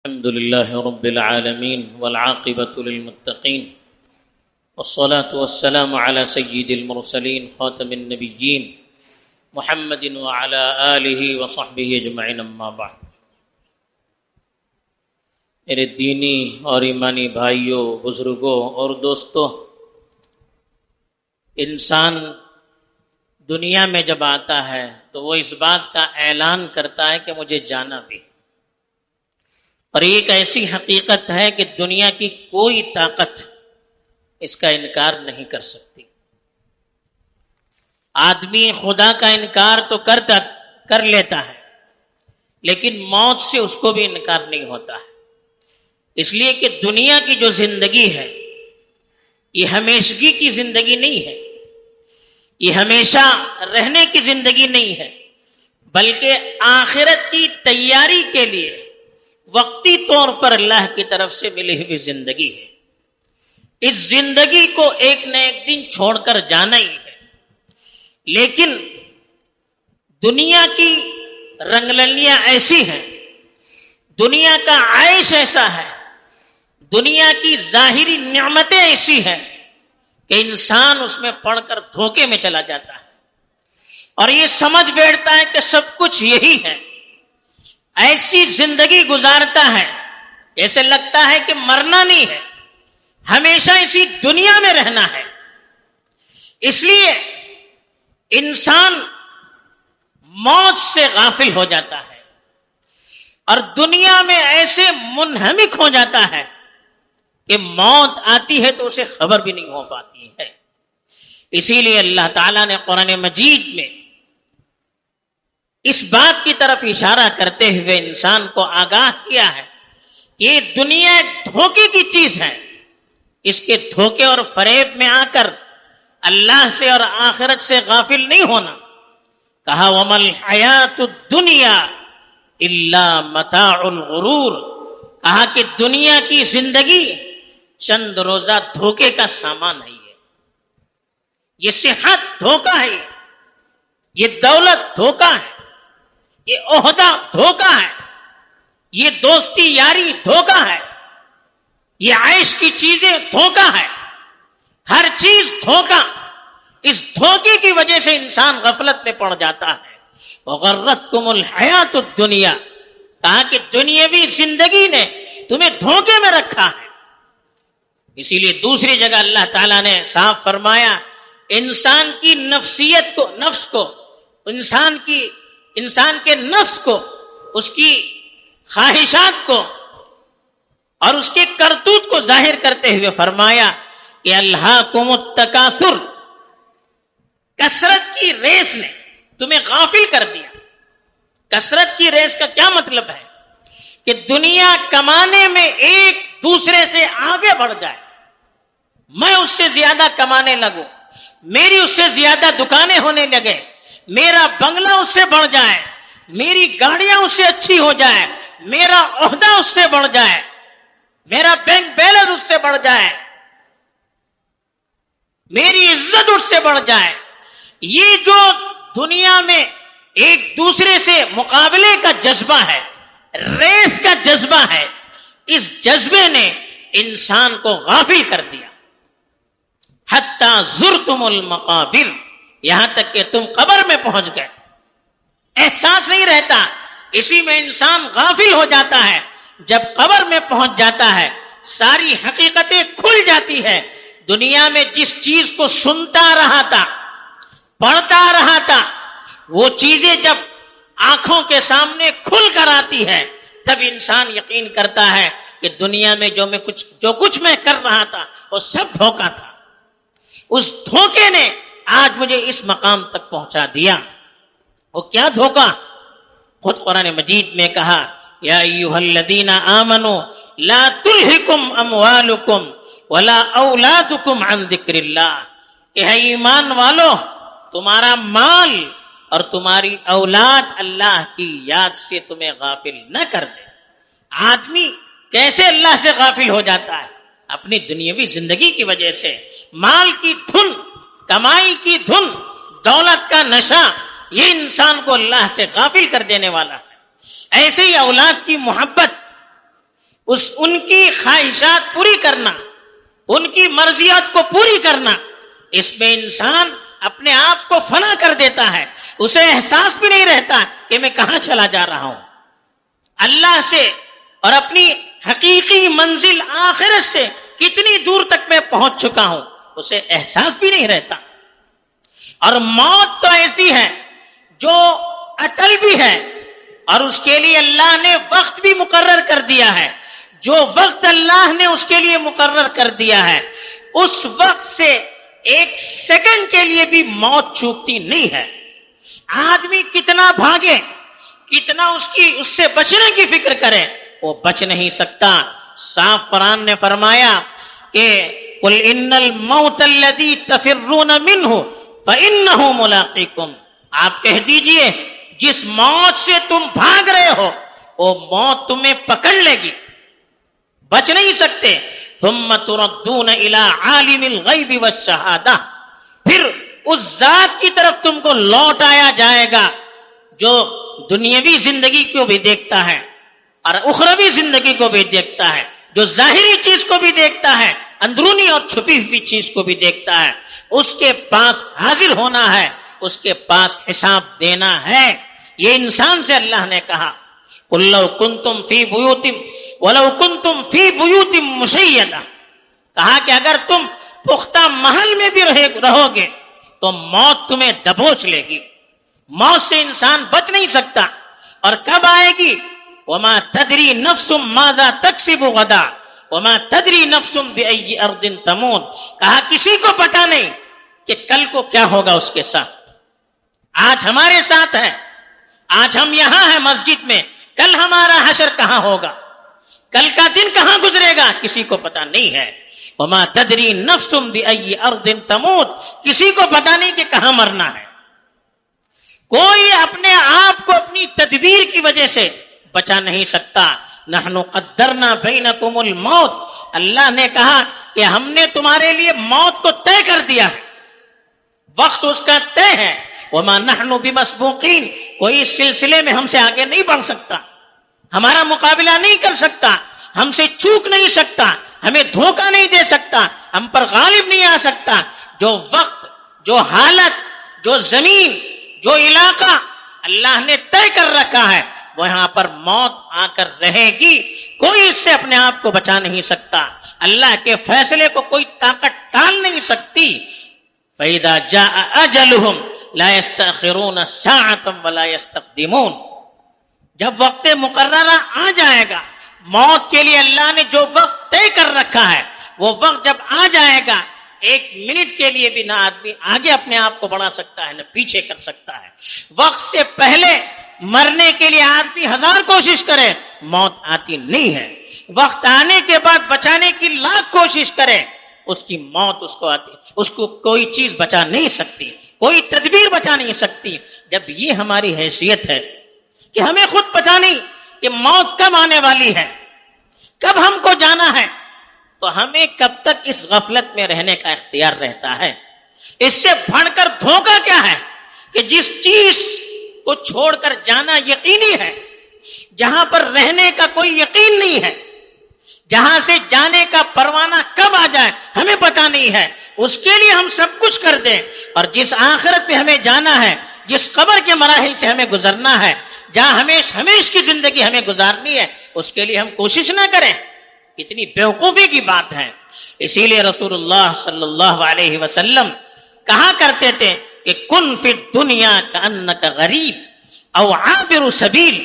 الحمد لله رب العالمين والعاقبة للمتقين والصلاة والسلام على سيد المرسلين خاتم النبيين محمد وعلى آله وصحبه اجمعین اما بعد۔ میرے دینی اور ایمانی بھائیوں، بزرگوں اور دوستوں، انسان دنیا میں جب آتا ہے تو وہ اس بات کا اعلان کرتا ہے کہ مجھے جانا بھی، اور یہ ایک ایسی حقیقت ہے کہ دنیا کی کوئی طاقت اس کا انکار نہیں کر سکتی۔ آدمی خدا کا انکار تو کر لیتا ہے، لیکن موت سے اس کو بھی انکار نہیں ہوتا ہے، اس لیے کہ دنیا کی جو زندگی ہے یہ ہمیشگی کی زندگی نہیں ہے، یہ ہمیشہ رہنے کی زندگی نہیں ہے، بلکہ آخرت کی تیاری کے لیے وقتی طور پر اللہ کی طرف سے ملی ہوئی زندگی ہے۔ اس زندگی کو ایک نہ ایک دن چھوڑ کر جانا ہی ہے، لیکن دنیا کی رنگللیاں ایسی ہیں، دنیا کا عیش ایسا ہے، دنیا کی ظاہری نعمتیں ایسی ہیں کہ انسان اس میں پڑھ کر دھوکے میں چلا جاتا ہے اور یہ سمجھ بیٹھتا ہے کہ سب کچھ یہی ہے، ایسی زندگی گزارتا ہے جیسے لگتا ہے کہ مرنا نہیں ہے، ہمیشہ اسی دنیا میں رہنا ہے۔ اس لیے انسان موت سے غافل ہو جاتا ہے اور دنیا میں ایسے منہمک ہو جاتا ہے کہ موت آتی ہے تو اسے خبر بھی نہیں ہو پاتی ہے۔ اسی لیے اللہ تعالیٰ نے قرآن مجید میں اس بات کی طرف اشارہ کرتے ہوئے انسان کو آگاہ کیا ہے کہ یہ دنیا ایک دھوکے کی چیز ہے، اس کے دھوکے اور فریب میں آ کر اللہ سے اور آخرت سے غافل نہیں ہونا۔ کہا وَمَا الْحَيَاةُ الدُّنْيَا إِلَّا مَتَاعُ الْغُرُورِ، کہا کہ دنیا کی زندگی چند روزہ دھوکے کا سامان ہے، یہ صحت دھوکہ ہے، یہ دولت دھوکہ ہے، یہ عہدہ دھوکہ ہے، یہ دوستی یاری دھوکہ ہے، یہ عیش کی چیزیں دھوکہ ہے، ہر چیز دھوکہ۔ اس دھوکے کی وجہ سے انسان غفلت میں پڑ جاتا ہے۔ وَغَرَّتْكُمُ الْحَيَاةُ الدُّنْيَا، کہا کہ دنیاوی زندگی نے تمہیں دھوکے میں رکھا ہے۔ اسی لیے دوسری جگہ اللہ تعالیٰ نے صاف فرمایا انسان کی نفسیت کو، نفس کو، انسان کے نفس کو، اس کی خواہشات کو اور اس کے کرتوت کو ظاہر کرتے ہوئے فرمایا کہ الہاکم التکاثر، کثرت کی ریس نے تمہیں غافل کر دیا۔ کثرت کی ریس کا کیا مطلب ہے؟ کہ دنیا کمانے میں ایک دوسرے سے آگے بڑھ جائے، میں اس سے زیادہ کمانے لگوں، میری اس سے زیادہ دکانیں ہونے لگے، میرا بنگلہ اس سے بڑھ جائے، میری گاڑیاں اس سے اچھی ہو جائے، میرا عہدہ اس سے بڑھ جائے، میرا بینک بیلنس اس سے بڑھ جائے، میری عزت اس سے بڑھ جائے۔ یہ جو دنیا میں ایک دوسرے سے مقابلے کا جذبہ ہے، ریس کا جذبہ ہے، اس جذبے نے انسان کو غافل کر دیا۔ حتی زرتم المقابر، یہاں تک کہ تم قبر میں پہنچ گئے، احساس نہیں رہتا، اسی میں انسان غافل ہو جاتا ہے۔ جب قبر میں پہنچ جاتا ہے ساری حقیقتیں کھل جاتی ہے۔ دنیا میں جس چیز کو سنتا رہا تھا، پڑھتا رہا تھا، وہ چیزیں جب آنکھوں کے سامنے کھل کر آتی ہے تب انسان یقین کرتا ہے کہ دنیا میں جو کچھ میں کر رہا تھا وہ سب دھوکہ تھا۔ اس دھوکے نے آج مجھے اس مقام تک پہنچا دیا۔ وہ کیا دھوکہ؟ خود قرآن مجید میں کہا یا ایھا الذین آمنوا لا تلہکم اموالکم ولا اولادکم عن ذکر اللہ، کہ ہے ایمان والو تمہارا مال اور تمہاری اولاد اللہ کی یاد سے تمہیں غافل نہ کر دے۔ آدمی کیسے اللہ سے غافل ہو جاتا ہے؟ اپنی دنیاوی زندگی کی وجہ سے، مال کی دھن، کمائی کی دھن، دولت کا نشہ، یہ انسان کو اللہ سے غافل کر دینے والا ہے۔ ایسے ہی اولاد کی محبت، ان کی خواہشات پوری کرنا، ان کی مرضیات کو پوری کرنا، اس میں انسان اپنے آپ کو فنا کر دیتا ہے، اسے احساس بھی نہیں رہتا کہ میں کہاں چلا جا رہا ہوں، اللہ سے اور اپنی حقیقی منزل آخرت سے کتنی دور تک میں پہنچ چکا ہوں، اسے احساس بھی نہیں رہتا۔ اور موت تو ایسی ہے جو اٹل بھی ہے، اور اس کے لیے اللہ نے وقت بھی مقرر کر دیا ہے، جو وقت اللہ نے اس کے لیے مقرر کر دیا ہے اس وقت سے ایک سیکنڈ کے لیے بھی موت چوکتی نہیں ہے۔ آدمی کتنا بھاگے، کتنا اس سے بچنے کی فکر کرے، وہ بچ نہیں سکتا۔ صاف قرآن نے فرمایا کہ قل ان الموت الذی تفرون منہ فانہ ملاقیکم، آپ کہہ دیجئے جس موت سے تم بھاگ رہے ہو وہ موت تمہیں پکڑ لے گی، بچ نہیں سکتے۔ ثم تردون الی عالم الغیب والشہادہ، پھر اس ذات کی طرف تم کو لوٹ آیا جائے گا جو دنیاوی زندگی کو بھی دیکھتا ہے اور اخروی زندگی کو بھی دیکھتا ہے، جو ظاہری چیز کو بھی دیکھتا ہے، اندرونی اور چھپی ہوئی چیز کو بھی دیکھتا ہے۔ اس کے پاس حاضر ہونا ہے، اس کے پاس حساب دینا ہے۔ یہ انسان سے اللہ نے کہا قُلْ لَوْ كُنْتُمْ فِي بُيُوتٍ وَلَوْ كُنْتُمْ فِي بُيُوتٍ مُشَيَّدَةٍ، کہا کہ اگر تم پختہ محل میں بھی رہو گے تو موت تمہیں دبوچ لے گی، موت سے انسان بچ نہیں سکتا۔ اور کب آئے گی؟ وَمَا تَدْرِي نَفْسٌ مَاذَا تَكْسِبُ غَدًا وَمَا تَدْرِي نَفْسٌ بِأَيِّ أَرْضٍ تَمُوتُ، کہا کسی کو پتہ نہیں کہ کل کو کیا ہوگا اس کے ساتھ۔ آج ہمارے ساتھ ہے، آج ہم یہاں ہیں مسجد میں، کل ہمارا حشر کہاں ہوگا، کل کا دن کہاں گزرے گا، کسی کو پتہ نہیں ہے۔ وَمَا تَدْرِي نَفْسٌ بِأَيِّ أَرْضٍ تَمُوتُ، کسی کو پتہ نہیں کہ کہاں مرنا ہے۔ کوئی اپنے آپ کو اپنی تدبیر کی وجہ سے بچا نہیں سکتا۔ نحن قدرنا بینکم الموت، اللہ نے کہا کہ ہم نے تمہارے لیے موت کو طے کر دیا ہے، وقت اس کا طے ہے۔ وما نحن بمسبوقین، کوئی اس سلسلے میں ہم سے آگے نہیں بڑھ سکتا، ہمارا مقابلہ نہیں کر سکتا، ہم سے چوک نہیں سکتا، ہمیں دھوکہ نہیں دے سکتا، ہم پر غالب نہیں آ سکتا۔ جو وقت، جو حالت، جو زمین، جو علاقہ اللہ نے طے کر رکھا ہے وہاں پر موت آ کر رہے گی، کوئی اس سے اپنے آپ کو بچا نہیں سکتا، اللہ کے فیصلے کو کوئی طاقت ٹال نہیں سکتی۔ فَإِذَا جَاءَ أَجَلُهُمْ لَا يَسْتَأْخِرُونَ سَاعَةً وَلَا يَسْتَقْدِمُونَ، جب وقت مقررہ آ جائے گا، موت کے لیے اللہ نے جو وقت طے کر رکھا ہے وہ وقت جب آ جائے گا، ایک منٹ کے لیے بھی نہ آدمی آگے اپنے آپ کو بڑھا سکتا ہے نہ پیچھے کر سکتا ہے۔ وقت سے پہلے مرنے کے لیے آدمی ہزار کوشش کرے، موت آتی نہیں ہے۔ وقت آنے کے بعد بچانے کی لاکھ کوشش کرے، اس کی موت اس کو آتی، اس کو کوئی چیز بچا نہیں سکتی، کوئی تدبیر بچا نہیں سکتی۔ جب یہ ہماری حیثیت ہے کہ ہمیں خود پتہ نہیں کہ موت کب آنے والی ہے، کب ہم کو جانا ہے، تو ہمیں کب تک اس غفلت میں رہنے کا اختیار رہتا ہے؟ اس سے بڑھ کر دھوکہ کیا ہے کہ جس چیز کو چھوڑ کر جانا یقینی ہے، جہاں پر رہنے کا کوئی یقین نہیں ہے، جہاں سے جانے کا پروانہ کب آ جائے ہمیں پتہ نہیں ہے، اس کے لیے ہم سب کچھ کر دیں۔ اور جس آخرت پہ ہمیں جانا ہے، جس قبر کے مراحل سے ہمیں گزرنا ہے، جہاں ہمیش کی زندگی ہمیں گزارنی ہے، اس کے لیے ہم کوشش نہ کریں، کتنی بیوقوفی کی بات ہے۔ اسی لیے رسول اللہ صلی اللہ علیہ وسلم کہا کرتے تھے کہ کن فی الدنیا کأنک غریب او عابر سبیل،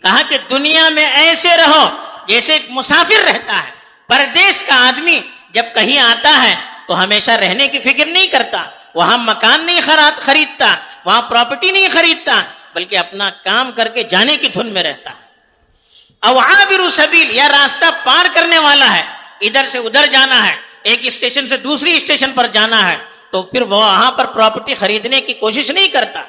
کہا کہ دنیا میں ایسے رہو جیسے ایک مسافر رہتا ہے۔ پردیس کا آدمی جب کہیں آتا ہے تو ہمیشہ رہنے کی فکر نہیں کرتا، وہاں مکان نہیں خریدتا، وہاں پراپرٹی نہیں خریدتا، بلکہ اپنا کام کر کے جانے کی دھن میں رہتا ہے۔ او عابر سبیل، یا راستہ پار کرنے والا ہے، ادھر سے ادھر جانا ہے، ایک اسٹیشن سے دوسری اسٹیشن پر جانا ہے، تو پھر وہ وہاں پر پراپرٹی خریدنے کی کوشش نہیں کرتا،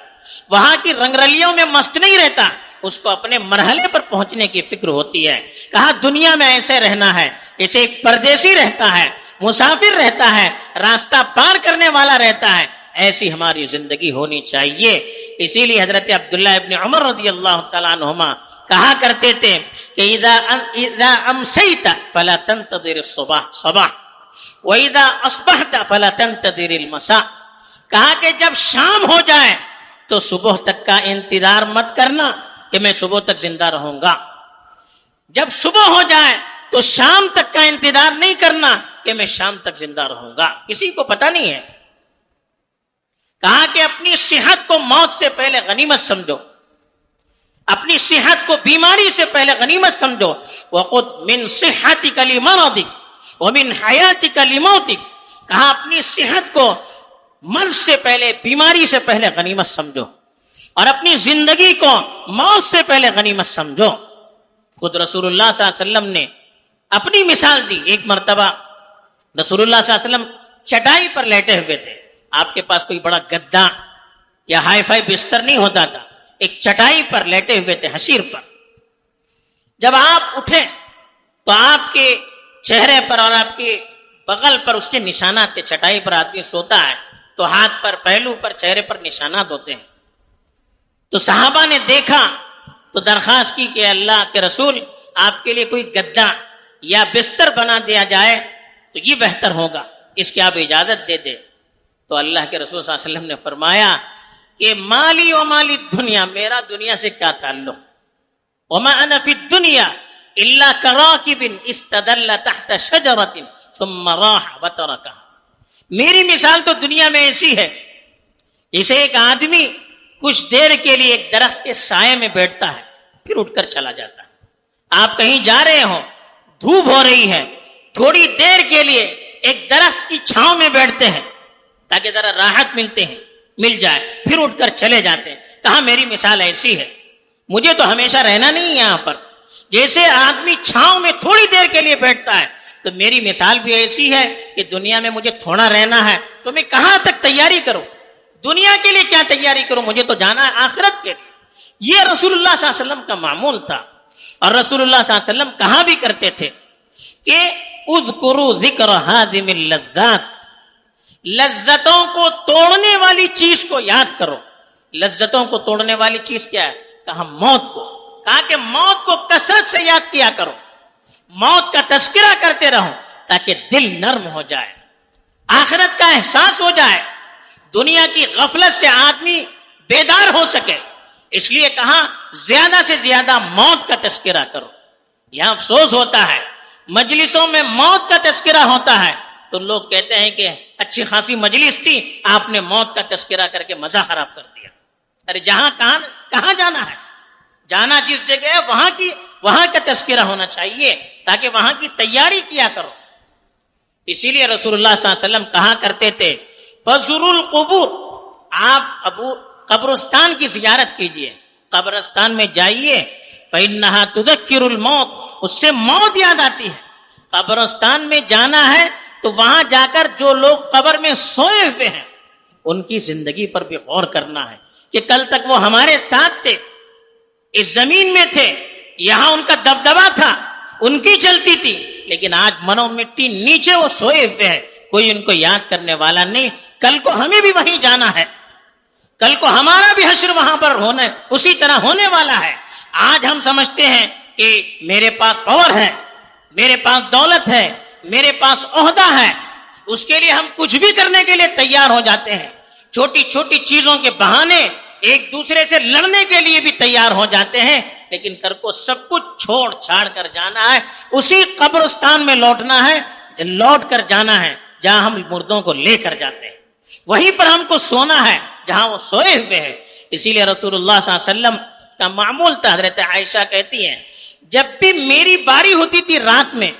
وہاں کی رنگرلیوں میں مست نہیں رہتا، اس کو اپنے مرحلے پر پہنچنے کی فکر ہوتی ہے۔ کہا دنیا میں ایسے رہنا ہے جیسے ایک پردیسی رہتا ہے، مسافر رہتا ہے، راستہ پار کرنے والا رہتا ہے، ایسی ہماری زندگی ہونی چاہیے۔ اسی لیے حضرت عبداللہ ابن عمر رضی اللہ تعالیٰ عنہما کہا کرتے تھے کہ اذا امسیت فلا تنتظر الصباح واذا اصبحت فلا تنتظر المساء. کہا کہ جب شام ہو جائے تو صبح تک کا انتظار مت کرنا کہ میں صبح تک زندہ رہوں گا. جب صبح ہو جائے تو شام تک کا انتظار نہیں کرنا کہ میں شام تک زندہ رہوں گا. کسی کو پتہ نہیں ہے. کہا کہ اپنی صحت کو موت سے پہلے غنیمت سمجھو, اپنی صحت کو بیماری سے پہلے غنیمت سمجھو. وَقُدْ مِنْ صِحَّتِكَ لِمَرَضِكَ وَمِنْ حَيَاتِكَ لِمَوْتِكَ. کہا اپنی صحت کو مرض سے پہلے, بیماری سے پہلے غنیمت سمجھو, اور اپنی زندگی کو موت سے پہلے غنیمت سمجھو. خود رسول اللہ صلی اللہ علیہ وسلم نے اپنی مثال دی. ایک مرتبہ رسول اللہ صلی اللہ علیہ وسلم چٹائی پر لیٹے ہوئے تھے. آپ کے پاس کوئی بڑا گدا یا ہائی فائی بستر نہیں ہوتا تھا, ایک چٹائی پر لیٹے ہوئے تھے, حسیر پر. جب آپ اٹھے تو آپ کے چہرے پر اور آپ کے بغل پر اس کے نشانات تھے. چٹائی پر آدمی سوتا ہے تو ہاتھ پر, پہلو پر, چہرے پر نشانات ہوتے ہیں. تو صحابہ نے دیکھا تو درخواست کی کہ اللہ کے رسول آپ کے لیے کوئی گدا یا بستر بنا دیا جائے تو یہ بہتر ہوگا, اس کی آپ اجازت دے دیں. تو اللہ کے رسول صلی اللہ علیہ وسلم نے فرمایا کہ مالی و مالی دنیا, میرا دنیا سے کیا تعلق. وما انا فی الدنیا الا کراکب استدل تحت شجرۃ ثم راح وترکها. میری مثال تو دنیا میں ایسی ہے جیسے ایک آدمی کچھ دیر کے لیے ایک درخت کے سائے میں بیٹھتا ہے, پھر اٹھ کر چلا جاتا ہے. آپ کہیں جا رہے ہو, دھوپ ہو رہی ہے, تھوڑی دیر کے لیے ایک درخت کی چھاؤں میں بیٹھتے ہیں تاکہ ذرا راحت مل جائے, پھر اٹھ کر چلے جاتے ہیں. کہا میری مثال ایسی ہے, مجھے تو ہمیشہ رہنا نہیں یہاں پر. جیسے آدمی چھاؤں میں تھوڑی دیر کے لیے بیٹھتا ہے تو میری مثال بھی ایسی ہے کہ دنیا میں مجھے تھوڑا رہنا ہے تو میں کہاں تک تیاری کروں, دنیا کے لیے کیا تیاری کروں, مجھے تو جانا ہے آخرت کے لیے. یہ رسول اللہ صلی اللہ علیہ وسلم کا معمول تھا. اور رسول اللہ صلی اللہ علیہ وسلم کہا بھی کرتے تھے کہ اذکروا ذکر ہاضم اللذات, لذتوں کو توڑنے والی چیز کو یاد کرو. لذتوں کو توڑنے والی چیز کیا ہے؟ کہا موت کو. کہا کہ موت کو کثرت سے یاد کیا کرو, موت کا تذکرہ کرتے رہو تاکہ دل نرم ہو جائے, آخرت کا احساس ہو جائے, دنیا کی غفلت سے آدمی بیدار ہو سکے. اس لیے کہا زیادہ سے زیادہ موت کا تذکرہ کرو. یہاں افسوس ہوتا ہے, مجلسوں میں موت کا تذکرہ ہوتا ہے تو لوگ کہتے ہیں کہ اچھی خاصی مجلس تھی, آپ نے موت کا تذکرہ کر کے مزہ خراب کر دیا. ارے جہاں کہاں جانا ہے, جانا جس جگہ ہے وہاں کا تذکرہ ہونا چاہیے تاکہ وہاں کی تیاری کیا کرو. اسی لیے رسول اللہ صلی اللہ علیہ وسلم کہا کرتے تھے فزوروا القبور, آپ قبرستان کی زیارت کیجئے, قبرستان میں جائیے. فإنها تذکر الموت, اس سے موت یاد آتی ہے. قبرستان میں جانا ہے تو وہاں جا کر جو لوگ قبر میں سوئے ہوئے ہیں ان کی زندگی پر بھی غور کرنا ہے کہ کل تک وہ ہمارے ساتھ تھے, اس زمین میں تھے, یہاں ان کا دبدبا تھا, ان کی چلتی تھی, لیکن آج منو مٹی نیچے وہ سوئے ہوئے ہیں, کوئی ان کو یاد کرنے والا نہیں. کل کو ہمیں بھی وہیں جانا ہے, کل کو ہمارا بھی حشر وہاں پر ہونا اسی طرح ہونے والا ہے. آج ہم سمجھتے ہیں کہ میرے پاس پاور ہے, میرے پاس دولت ہے, میرے پاس عہدہ ہے, اس کے لیے ہم کچھ بھی کرنے کے لیے تیار ہو جاتے ہیں. چھوٹی چھوٹی چیزوں کے بہانے ایک دوسرے سے لڑنے کے لیے بھی تیار ہو جاتے ہیں, لیکن کل کو سب کچھ چھوڑ چھاڑ کر جانا ہے, اسی قبرستان میں لوٹ کر جانا ہے جہاں ہم مردوں کو لے کر جاتے ہیں. وہیں پر ہم کو سونا ہے جہاں وہ سوئے ہوئے ہیں. اسی لیے رسول اللہ صلی اللہ علیہ وسلم کا معمول تھا. حضرت عائشہ کہتی ہیں جب بھی میری باری ہوتی تھی رات میں,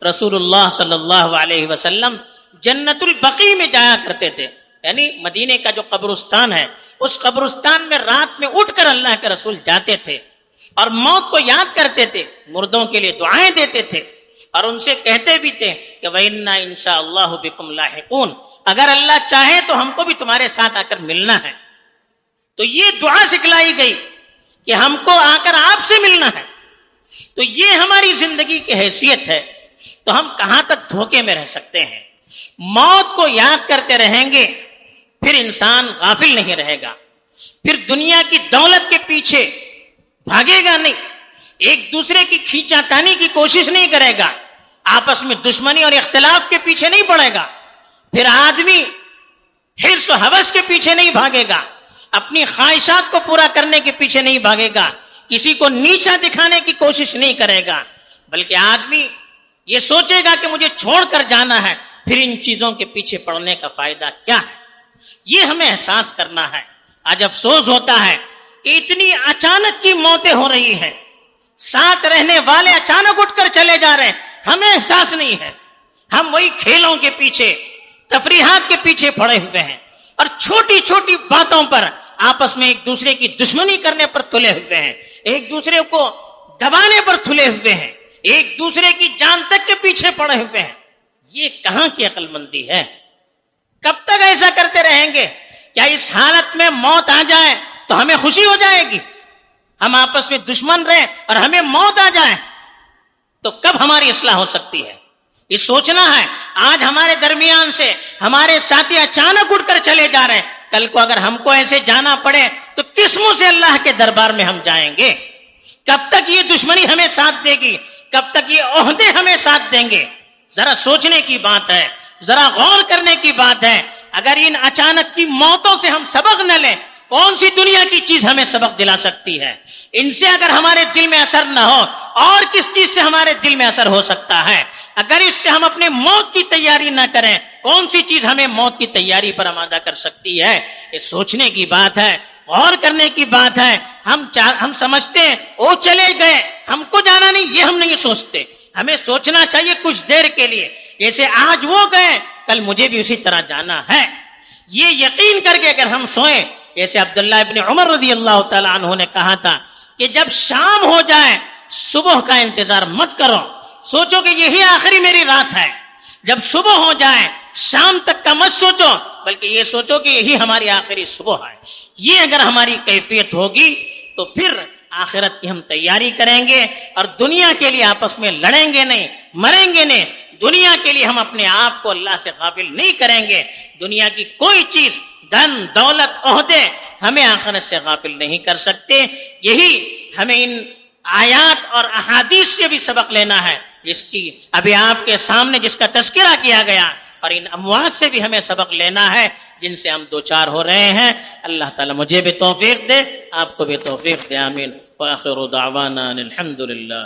رسول اللہ صلی اللہ علیہ وسلم جنت البقیع میں جایا کرتے تھے, یعنی مدینے کا جو قبرستان ہے اس قبرستان میں رات میں اٹھ کر اللہ کے رسول جاتے تھے اور موت کو یاد کرتے تھے, مردوں کے لیے دعائیں دیتے تھے اور ان سے کہتے بھی تھے کہ وَإِنَّا إِن شَاءَ اللَّهُ بِكُمْ لَاحِقُونَ, اگر اللہ چاہے تو ہم کو بھی تمہارے ساتھ آ کر ملنا ہے. تو یہ دعا سکھلائی گئی کہ ہم کو آ کر آپ سے ملنا ہے. تو یہ ہماری زندگی کی حیثیت ہے. تو ہم کہاں تک دھوکے میں رہ سکتے ہیں؟ موت کو یاد کرتے رہیں گے پھر انسان غافل نہیں رہے گا, پھر دنیا کی دولت کے پیچھے بھاگے گا نہیں, ایک دوسرے کی کھینچا تانی کی کوشش نہیں کرے گا, آپس میں دشمنی اور اختلاف کے پیچھے نہیں پڑے گا, پھر آدمی حرص و ہوس کے پیچھے نہیں بھاگے گا, اپنی خواہشات کو پورا کرنے کے پیچھے نہیں بھاگے گا, کسی کو نیچا دکھانے کی کوشش نہیں کرے گا, بلکہ آدمی یہ سوچے گا کہ مجھے چھوڑ کر جانا ہے, پھر ان چیزوں کے پیچھے پڑنے کا فائدہ کیا ہے. یہ ہمیں احساس کرنا ہے. آج افسوس ہوتا ہے کہ اتنی اچانک کی موتیں ہو رہی ہیں, ساتھ رہنے والے اچانک اٹھ کر چلے جا رہے ہیں, ہمیں احساس نہیں ہے. ہم وہی کھیلوں کے پیچھے, تفریحات کے پیچھے پڑے ہوئے ہیں, اور چھوٹی چھوٹی باتوں پر آپس میں ایک دوسرے کی دشمنی کرنے پر تلے ہوئے ہیں, ایک دوسرے کو دبانے پر تلے ہوئے ہیں, ایک دوسرے کی جان تک کے پیچھے پڑے ہوئے ہیں. یہ کہاں کی عقل مندی ہے؟ کب تک ایسا کرتے رہیں گے؟ کیا اس حالت میں موت آ جائے تو ہمیں خوشی ہو جائے گی؟ ہم آپس میں دشمن رہیں اور ہمیں موت آ جائے تو کب ہماری اصلاح ہو سکتی ہے؟ یہ سوچنا ہے. آج ہمارے درمیان سے ہمارے ساتھی اچانک اٹھ کر چلے جا رہے ہیں, کل کو اگر ہم کو ایسے جانا پڑے تو کس منہ سے اللہ کے دربار میں ہم جائیں گے؟ کب تک یہ دشمنی ہمیں ساتھ دے گی؟ کب تک یہ عہدے ہمیں ساتھ دیں گے؟ ذرا سوچنے کی بات ہے, ذرا غور کرنے کی بات ہے. اگر ان اچانک کی موتوں سے ہم سبق نہ لیں, کون سی دنیا کی چیز ہمیں سبق دلا سکتی ہے؟ ان سے اگر ہمارے دل میں اثر نہ ہو, اور کس چیز سے ہمارے دل میں اثر ہو سکتا ہے؟ اگر اس سے ہم اپنے موت کی تیاری نہ کریں, کون سی چیز ہمیں موت کی تیاری پر آمادہ کر سکتی ہے؟ یہ سوچنے کی بات ہے, غور کرنے کی بات ہے. ہم سمجھتے ہیں وہ چلے گئے, ہم کو جانا نہیں, یہ ہم نہیں سوچتے. ہمیں سوچنا چاہیے کچھ دیر کے لیے, جیسے آج وہ گئے کل مجھے بھی اسی طرح جانا ہے. یہ یقین کر کے اگر ہم سوئیں, جیسے عبداللہ ابن عمر رضی اللہ تعالی عنہ نے کہا تھا کہ جب شام ہو جائے صبح کا انتظار مت کرو, سوچو کہ یہی آخری میری رات ہے. جب صبح ہو جائے شام تک کا مت سوچو, بلکہ یہ سوچو کہ یہی ہماری آخری صبح ہے. یہ اگر ہماری کیفیت ہوگی تو پھر آخرت کی ہم تیاری کریں گے, اور دنیا کے لیے آپس میں لڑیں گے نہیں, مریں گے نہیں. دنیا کے لیے ہم اپنے آپ کو اللہ سے غافل نہیں کریں گے. دنیا کی کوئی چیز, دھن دولت, عہدے ہمیں آخرت سے غافل نہیں کر سکتے. یہی ہمیں ان آیات اور احادیث سے بھی سبق لینا ہے, جس کی ابھی آپ کے سامنے جس کا تذکرہ کیا گیا, اور ان اموات سے بھی ہمیں سبق لینا ہے جن سے ہم دوچار ہو رہے ہیں. اللہ تعالیٰ مجھے بھی توفیق دے, آپ کو بھی توفیق دے. آمین. وآخر دعوانا الحمد للہ.